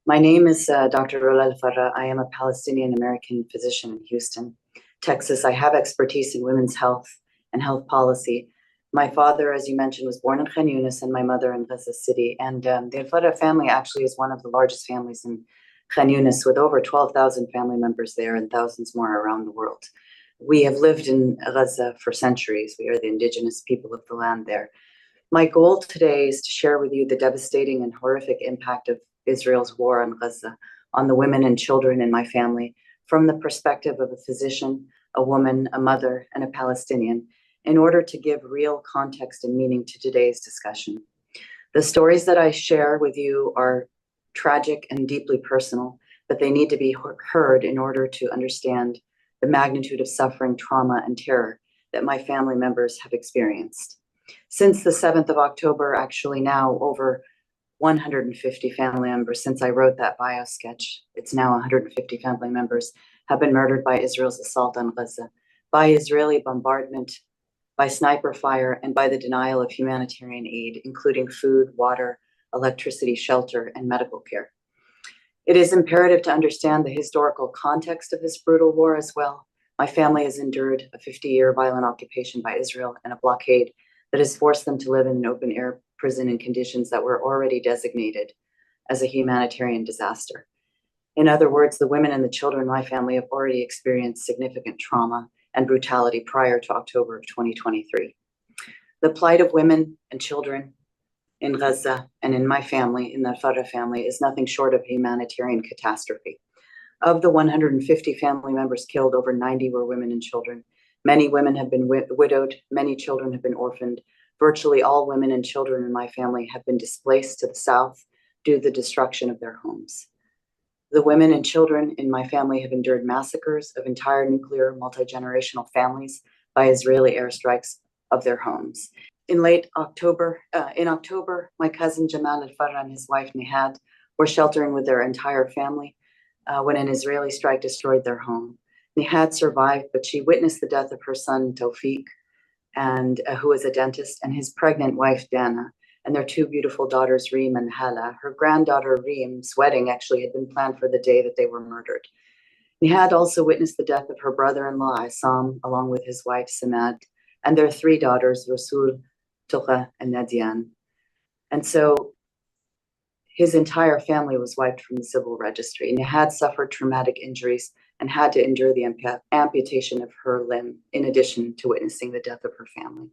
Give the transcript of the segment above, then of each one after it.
My name is Dr. Rola El Farra. I am a Palestinian American physician in Houston, Texas. I have expertise in women's health and health policy. My father, as you mentioned, was born in Khan Yunis and my mother in Gaza City. And the El Farra family actually is one of the largest families in Khan Yunis, with over 12,000 family members there and thousands more around the world. We have lived in Gaza for centuries. We are the indigenous people of the land there. My goal today is to share with you the devastating and horrific impact of Israel's war on Gaza, on the women and children in my family, from the perspective of a physician, a woman, a mother, and a Palestinian, in order to give real context and meaning to today's discussion. The stories that I share with you are tragic and deeply personal, but they need to be heard in order to understand the magnitude of suffering, trauma, and terror that my family members have experienced. Since the 7th of October, actually now over 150 family members, since I wrote that bio sketch, it's now 150 family members, have been murdered by Israel's assault on Gaza, by Israeli bombardment, by sniper fire, and by the denial of humanitarian aid, including food, water, electricity, shelter, and medical care. It is imperative to understand the historical context of this brutal war as well. My family has endured a 50-year violent occupation by Israel and a blockade that has forced them to live in an open-air prison in conditions that were already designated as a humanitarian disaster. In other words, the women and the children in my family have already experienced significant trauma and brutality prior to October of 2023. The plight of women and children in Gaza and in my family, in the Farah family, is nothing short of humanitarian catastrophe. Of the 150 family members killed, over 90 were women and children. Many women have been widowed, many children have been orphaned. Virtually all women and children in my family have been displaced to the south due to the destruction of their homes. The women and children in my family have endured massacres of entire nuclear multi-generational families by Israeli airstrikes of their homes. In October, my cousin Jamal El Farra and his wife Nihad were sheltering with their entire family when an Israeli strike destroyed their home. Nihad survived, but she witnessed the death of her son Tawfiq, and who was a dentist, and his pregnant wife Dana, and their two beautiful daughters Reem and Hala. Her granddaughter Reem's wedding actually had been planned for the day that they were murdered. Nihad also witnessed the death of her brother-in-law Isam, along with his wife Samad, and their three daughters Rasul, Tuqa, and Nadian. And so his entire family was wiped from the civil registry. Nihad suffered traumatic injuries and had to endure the amputation of her limb, in addition to witnessing the death of her family.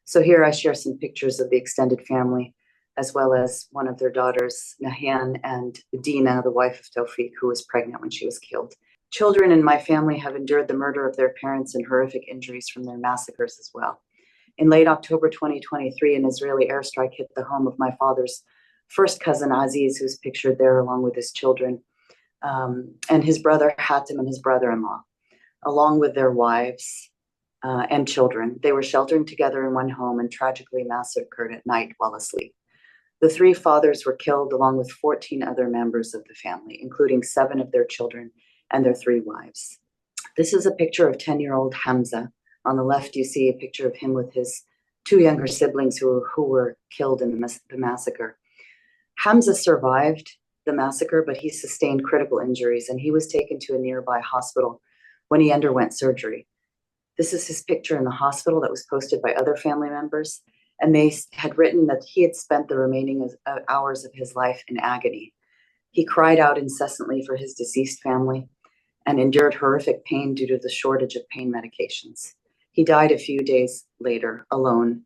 So here I share some pictures of the extended family, as well as one of their daughters, Nahian, and Dina, the wife of Tawfiq, who was pregnant when she was killed. Children in my family have endured the murder of their parents and horrific injuries from their massacres as well. In late October 2023, an Israeli airstrike hit the home of my father's first cousin, Aziz, who's pictured there along with his children, and his brother Hatim and his brother-in-law, along with their wives and children. They were sheltering together in one home and tragically massacred at night while asleep. The three fathers were killed along with 14 other members of the family, including 7 of their children and their 3 wives. This is a picture of 10-year-old Hamza. On the left, you see a picture of him with his 2 younger siblings who were killed in the massacre. Hamza survived the massacre, but he sustained critical injuries, and he was taken to a nearby hospital when he underwent surgery. This is his picture in the hospital that was posted by other family members, and they had written that he had spent the remaining hours of his life in agony. He cried out incessantly for his deceased family and endured horrific pain due to the shortage of pain medications. He died a few days later, alone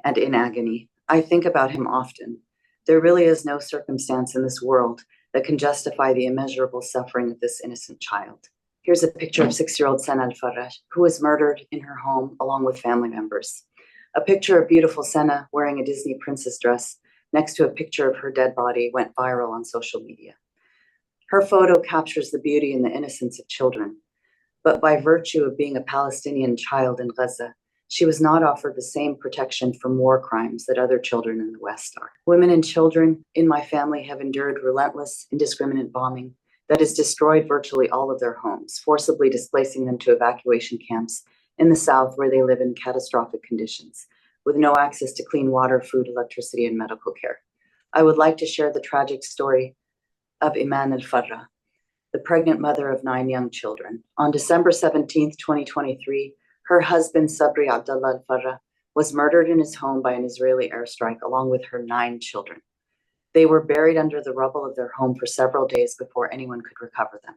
and in agony. I think about him often. There really is no circumstance in this world that can justify the immeasurable suffering of this innocent child. Here's a picture of 6-year-old Sana Al Faraj, who was murdered in her home along with family members. A picture of beautiful Sana wearing a Disney princess dress next to a picture of her dead body went viral on social media. Her photo captures the beauty and the innocence of children, but by virtue of being a Palestinian child in Gaza, she was not offered the same protection from war crimes that other children in the West are. Women and children in my family have endured relentless, indiscriminate bombing that has destroyed virtually all of their homes, forcibly displacing them to evacuation camps in the South, where they live in catastrophic conditions, with no access to clean water, food, electricity, and medical care. I would like to share the tragic story of Iman El Farra, the pregnant mother of 9 young children. On December 17th, 2023, her husband, Sabri Abdullah Al Farra, was murdered in his home by an Israeli airstrike along with her 9 children. They were buried under the rubble of their home for several days before anyone could recover them.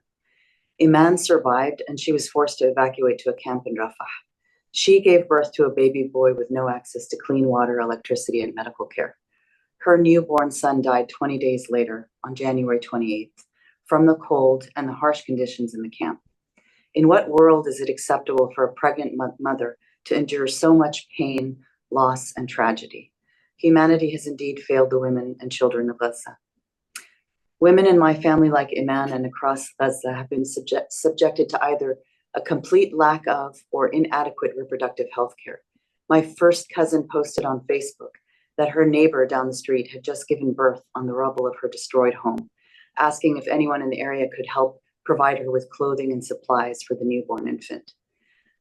Iman survived, and she was forced to evacuate to a camp in Rafah. She gave birth to a baby boy with no access to clean water, electricity, and medical care. Her newborn son died 20 days later, on January 28th, from the cold and the harsh conditions in the camp. In what world is it acceptable for a pregnant mother to endure so much pain, loss, and tragedy? Humanity has indeed failed the women and children of Gaza. Women in my family, like Iman and across Gaza, have been subjected to either a complete lack of or inadequate reproductive health care. My first cousin posted on Facebook that her neighbor down the street had just given birth on the rubble of her destroyed home, asking if anyone in the area could help provide her with clothing and supplies for the newborn infant.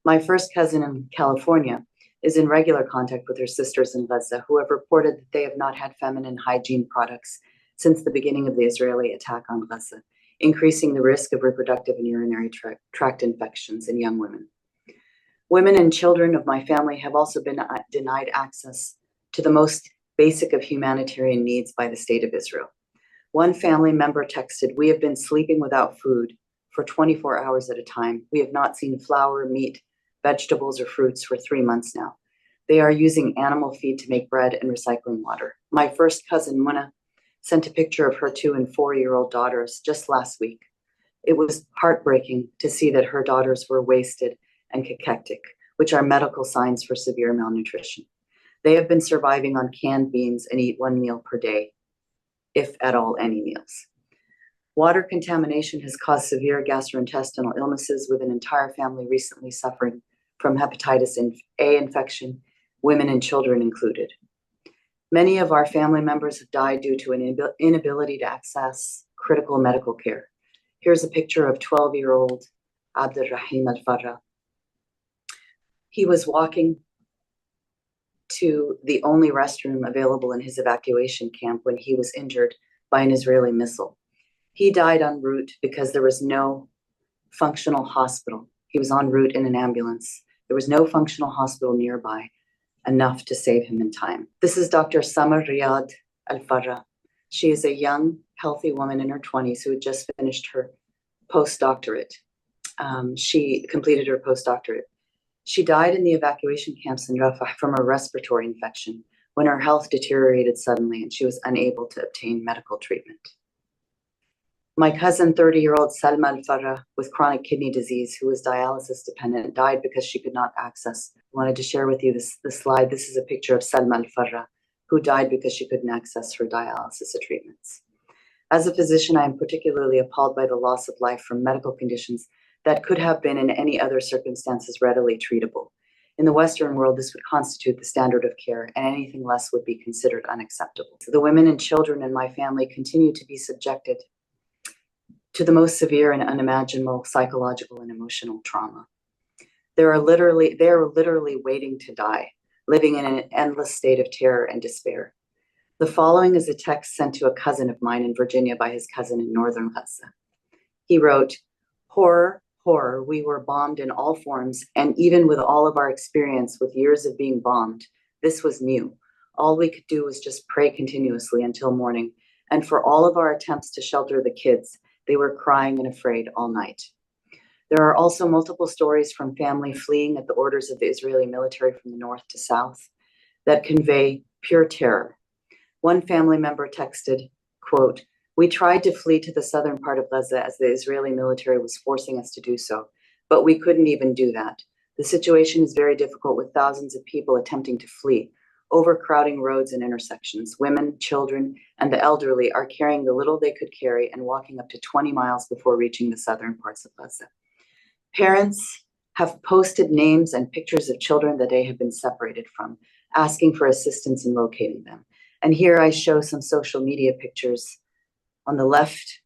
My first cousin in California is in regular contact with her sisters in Gaza, who have reported that they have not had feminine hygiene products since the beginning of the Israeli attack on Gaza, increasing the risk of reproductive and urinary tract infections in young women. Women and children of my family have also been denied access to the most basic of humanitarian needs by the State of Israel. One family member texted, "We have been sleeping without food for 24 hours at a time. We have not seen flour, meat, vegetables, or fruits for 3 months now. They are using animal feed to make bread and recycling water." My first cousin, Muna, sent a picture of her 2- and 4-year-old daughters just last week. It was heartbreaking to see that her daughters were wasted and cachectic, which are medical signs for severe malnutrition. They have been surviving on canned beans and eat 1 meal per day, if at all any meals. Water contamination has caused severe gastrointestinal illnesses, with an entire family recently suffering from hepatitis A infection, women and children included. Many of our family members have died due to an inability to access critical medical care. Here's a picture of 12-year-old Abdulrahim Al Farra. He was walking to the only restroom available in his evacuation camp when he was injured by an Israeli missile. He died en route because there was no functional hospital. He was en route in an ambulance. There was no functional hospital nearby enough to save him in time. This is Dr. Samar Riyad Al Farra. She is a young, healthy woman in her 20s who had just finished her postdoctorate. She completed her postdoctorate. She died in the evacuation camps in Rafah from a respiratory infection when her health deteriorated suddenly and she was unable to obtain medical treatment. My cousin, 30-year-old Salma Al Farra, with chronic kidney disease, who was dialysis dependent, died because she could not access. I wanted to share with you this slide. This is a picture of Salma Al Farra, who died because she couldn't access her dialysis treatments. As a physician, I am particularly appalled by the loss of life from medical conditions that could have been in any other circumstances readily treatable. In the Western world, this would constitute the standard of care, and anything less would be considered unacceptable. So the women and children in my family continue to be subjected to the most severe and unimaginable psychological and emotional trauma. They are literally waiting to die, living in an endless state of terror and despair. The following is a text sent to a cousin of mine in Virginia by his cousin in northern Gaza. He wrote, "Horror, horror, we were bombed in all forms, and even with all of our experience with years of being bombed, this was new. All we could do was just pray continuously until morning, and for all of our attempts to shelter the kids, they were crying and afraid all night." There are also multiple stories from family fleeing at the orders of the Israeli military from the north to south that convey pure terror. One family member texted, quote, "We tried to flee to the southern part of Gaza as the Israeli military was forcing us to do so, but we couldn't even do that. The situation is very difficult with thousands of people attempting to flee, overcrowding roads and intersections. Women, children, and the elderly are carrying the little they could carry and walking up to 20 miles before reaching the southern parts of Gaza. Parents have posted names and pictures of children that they have been separated from, asking for assistance in locating them. And here I show some social media pictures. On the left,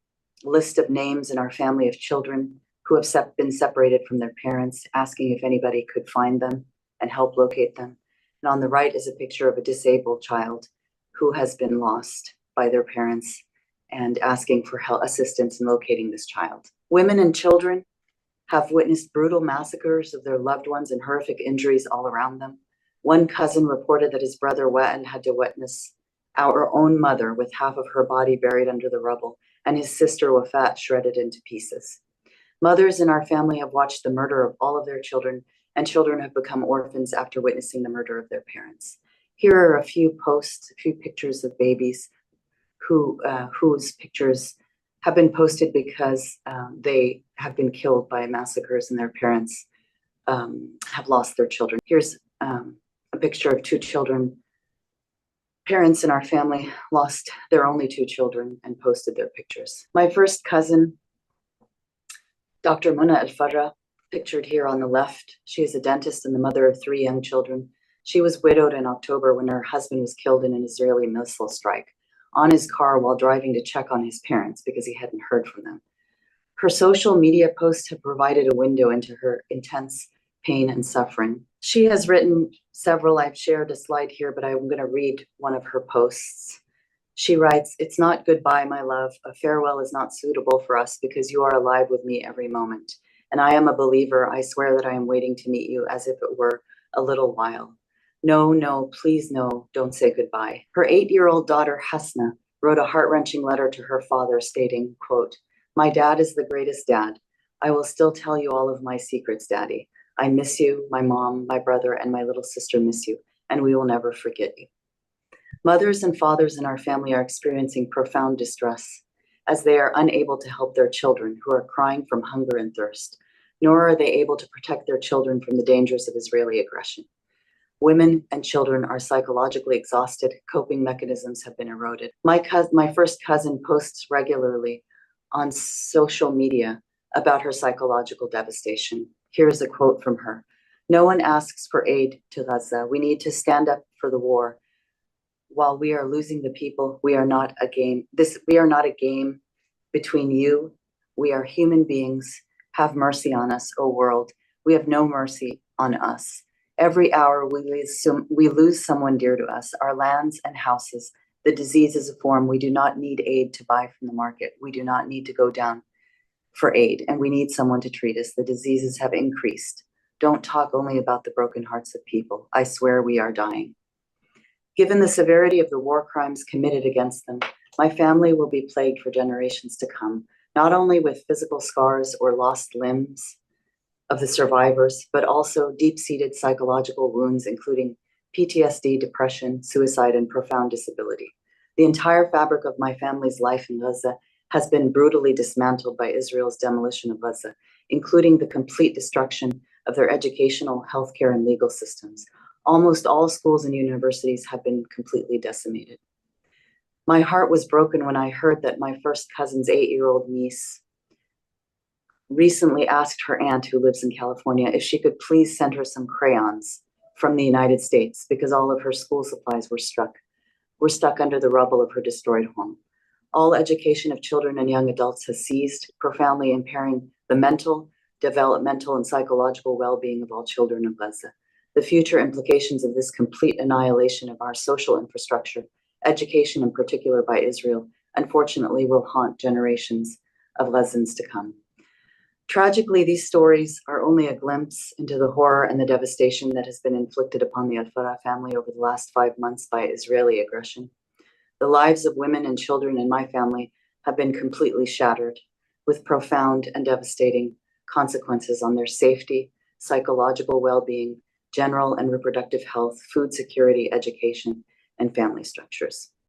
list of names in our family of children who have been separated from their parents, asking if anybody could find them and help locate them. And on the right is a picture of a disabled child who has been lost by their parents and asking for help, assistance in locating this child. Women and children have witnessed brutal massacres of their loved ones and horrific injuries all around them. One cousin reported that his brother Wa'an had to witness our own mother with half of her body buried under the rubble and his sister Wafat shredded into pieces. Mothers in our family have watched the murder of all of their children, and children have become orphans after witnessing the murder of their parents. Here are a few posts, a few pictures of babies whose pictures have been posted because they have been killed by massacres and their parents have lost their children. Here's a picture of two children. Parents in our family lost their only two children and posted their pictures. My first cousin, Dr. Rola El Farra, pictured here on the left. She is a dentist and the mother of three young children. She was widowed in October when her husband was killed in an Israeli missile strike on his car while driving to check on his parents because he hadn't heard from them. Her social media posts have provided a window into her intense pain and suffering. She has written several. I've shared a slide here, but I'm going to read one of her posts. She writes, "It's not goodbye, my love. A farewell is not suitable for us because you are alive with me every moment. And I am a believer. I swear that I am waiting to meet you as if it were a little while. No, no, please no, don't say goodbye." Her 8-year-old daughter, Hasna, wrote a heart-wrenching letter to her father stating, quote, "My dad is the greatest dad. I will still tell you all of my secrets, Daddy. I miss you, my mom, my brother, and my little sister miss you, and we will never forget you." Mothers and fathers in our family are experiencing profound distress as they are unable to help their children who are crying from hunger and thirst, nor are they able to protect their children from the dangers of Israeli aggression. Women and children are psychologically exhausted. Coping mechanisms have been eroded. My first cousin posts regularly on social media about her psychological devastation. Here's a quote from her. "No one asks for aid to Gaza. We need to stand up for the war. While we are losing the people, we are not a game. We are not a game between you. We are human beings. Have mercy on us, O world. We have no mercy on us. Every hour we lose someone dear to us, our lands and houses. The disease is a form. We do not need aid to buy from the market. We do not need to go down for aid, and we need someone to treat us. The diseases have increased. Don't talk only about the broken hearts of people. I swear we are dying." Given the severity of the war crimes committed against them, my family will be plagued for generations to come, not only with physical scars or lost limbs of the survivors, but also deep-seated psychological wounds, including PTSD, depression, suicide, and profound disability. The entire fabric of my family's life in Gaza has been brutally dismantled by Israel's demolition of Gaza, including the complete destruction of their educational, healthcare, and legal systems. Almost all schools and universities have been completely decimated. My heart was broken when I heard that my first cousin's 8-year-old niece recently asked her aunt, who lives in California, if she could please send her some crayons from the United States because all of her school supplies were stuck under the rubble of her destroyed home. All education of children and young adults has ceased, profoundly impairing the mental, developmental, and psychological well-being of all children of Gaza. The future implications of this complete annihilation of our social infrastructure, education in particular by Israel, unfortunately will haunt generations of Gazans to come. Tragically, these stories are only a glimpse into the horror and the devastation that has been inflicted upon the El Farra family over the last 5 months by Israeli aggression. The lives of women and children in my family have been completely shattered, with profound and devastating consequences on their safety, psychological well-being, general and reproductive health, food security, education, and family structures.